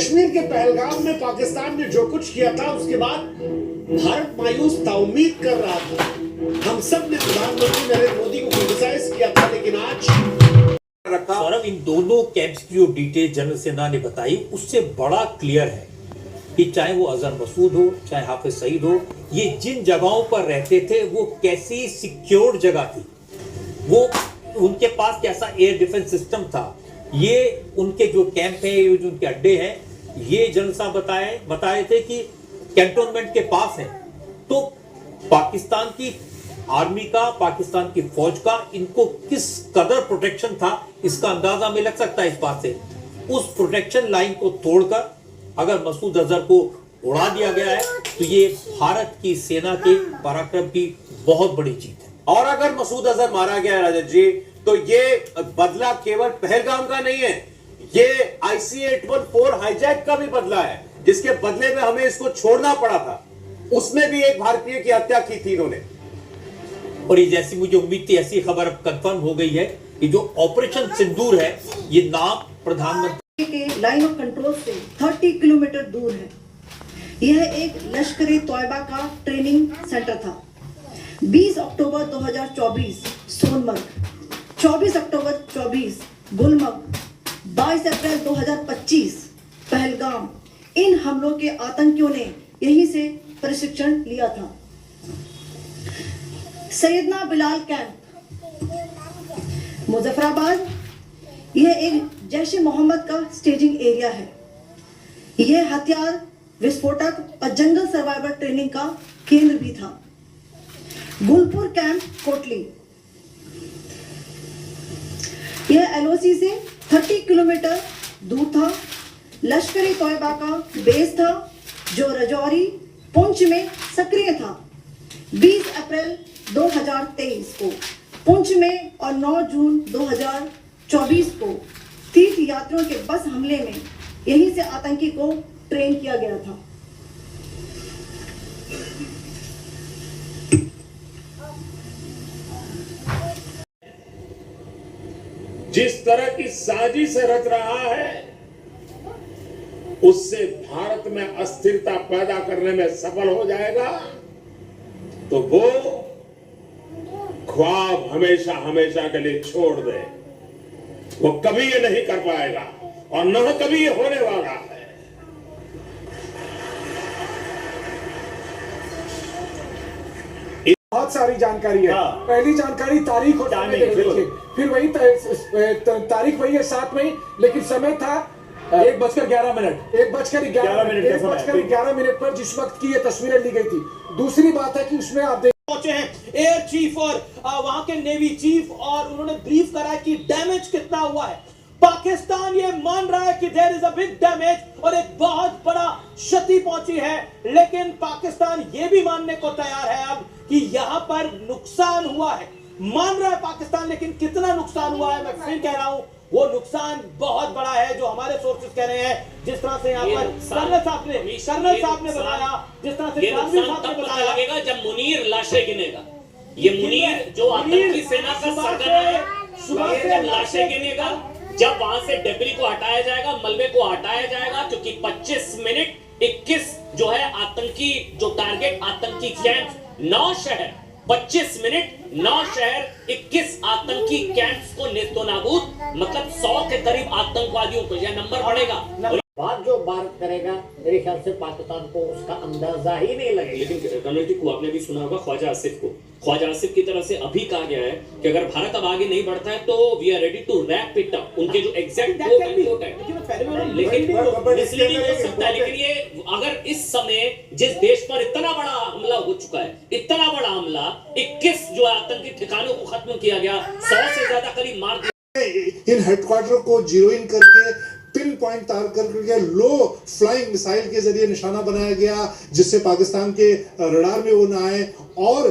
कश्मीर के पहलगाम में पाकिस्तान ने जो कुछ किया था उसके बाद भारत मायूस ताउम्मीद कर रहा था। हम सब ने प्रधानमंत्री नरेंद्र मोदी को क्रिटिसाइज किया था, लेकिन आज सौरभ, इन दोनों कैंप्स की जो डिटेल जनरल सेना ने बताई उससे बड़ा क्लियर है कि चाहे वो अजहर मसूद हो, चाहे हाफिज सईद हो, ये जिन जगहों पर रहते थे वो कैसी सिक्योर्ड जगह थी, वो उनके पास कैसा एयर डिफेंस सिस्टम था, ये उनके जो कैंप है, ये जो उनके अड्डे हैं, ये जनरल साहब बताए थे कि कैंटोनमेंट के पास है। तो पाकिस्तान की आर्मी का, पाकिस्तान की फौज का इनको किस कदर प्रोटेक्शन था, इसका अंदाजा हमें लग सकता है इस बात से। उस प्रोटेक्शन लाइन को तोड़कर अगर मसूद अजहर को उड़ा दिया गया है तो ये भारत की सेना के पराक्रम की बहुत बड़ी जीत है। और अगर मसूद अजहर मारा गया है रजत जी, तो ये बदला केवल पहलगाम का नहीं है, ये IC-814 हाईजैक का भी बदला है, जिसके बदले में हमें इसको छोड़ना पड़ा था। उसमें भी एक भारतीय की हत्या की थी इन्होंने। और ये जैसी मुझे उम्मीद थी, ऐसी खबर अब कंफर्म हो गई है कि जो ऑपरेशन सिंदूर है, ये नाम प्रधानमंत्री के लाइन ऑफ कंट्रोल से 30 किलोमीटर दूर है। यह एक लश्कर तोयबा का ट्रेनिंग सेंटर था। 20 अक्टूबर 2024 सोनमर्ग, 24 अक्टूबर 24 गुलमर्ग, 22 अप्रैल 2025 पहलगाम, इन हमलों के आतंकियों ने यहीं से प्रशिक्षण लिया था। सैयदना बिलाल कैंप मुजफ्फराबाद, यह एक जैश ए मोहम्मद का स्टेजिंग एरिया है। यह हथियार, विस्फोटक और जंगल सर्वाइवल ट्रेनिंग का केंद्र भी था। गुलपुर कैंप कोटली, यह LOC से 30 किलोमीटर दूर था। लश्कर तोयबा का बेस था जो रजौरी, पुंछ में सक्रिय था। 20 अप्रैल 2023 को पुंछ में और 9 जून 2024 को तीर्थ यात्रियों के बस हमले में यहीं से आतंकी को ट्रेन किया गया था। जिस तरह की साजिश रच रहा है, उससे भारत में अस्थिरता पैदा करने में सफल हो जाएगा, तो वो ख्वाब हमेशा हमेशा के लिए छोड़ दे। वो कभी ये नहीं कर पाएगा और न कभी ये होने वाला है। बहुत सारी जानकारी है। पहली जानकारी तारीख और समय देख लीजिए, फिर वही तारीख वही है 7 मई, लेकिन समय था 1:11 पर जिस वक्त की ये तस्वीरें ली गई थी। दूसरी बात है कि उसमें आप पहुंचे हैं एयर चीफ और वहां के नेवी चीफ, और उन्होंने ब्रीफ करा कि डैमेज कितना हुआ है। पाकिस्तान ये मान रहा है कि there is a big damage और एक बहुत बड़ा क्षति पहुंची है, लेकिन पाकिस्तान ये भी मानने को तैयार है अब कि यहां पर नुकसान हुआ है। मान रहा है पाकिस्तान, लेकिन कितना नुकसान हुआ है मैं फिर कह रहा हूं, वो नुकसान बहुत बड़ा है जो हमारे सोर्सेज कह रहे हैं। जिस तरह से यहाँ पर कर्नल साहब ने बताया, जिस तरह से तब पता लगेगा जब मुनीर लाशें गिनेगा। ये मुनीर जो आतंकी सेना का सरगना है, सुबह से लाशें गिनेगा, जब वहां से डेब्री को हटाया जाएगा, मलबे को हटाया जाएगा, क्योंकि 25 मिनट 21 जो है आतंकी जो टारगेट, आतंकी कैंप 9 शहर, 25 मिनट 9 शहर 21 आतंकी कैंप्स को नेस्तनाबूद, मतलब 100 के करीब आतंकवादियों को यह नंबर बढ़ेगा। बात जो भारत करेगा मेरे ख्याल से पाकिस्तान को उसका अंदाजा ही नहीं लगेगा। लेकिन कर्नल जी को आपने भी सुना होगा ख्वाजा आसिफ को, ख्वाजा आसिफ की तरफ से अभी कहा गया है कि अगर भारत अब आगे नहीं बढ़ता है तो we are ready to wrap it up. उनके जो एग्जैक्ट कोट है, लेकिन मिसलीडिंग हो सकता है, लेकिन ये अगर इस समय जिस देश पर इतना बड़ा हमला हो चुका है, इतना बड़ा हमला, 21 जो आतंकी ठिकानों को खत्म किया गया, 100 से ज्यादा करीब मार दिया। इन हेडक्वार्टर को जीरो इन करके पिन पॉइंट तार करके लो फ्लाइंग मिसाइल के जरिए निशाना बनाया गया, जिससे पाकिस्तान के रडार में वो ना आए। और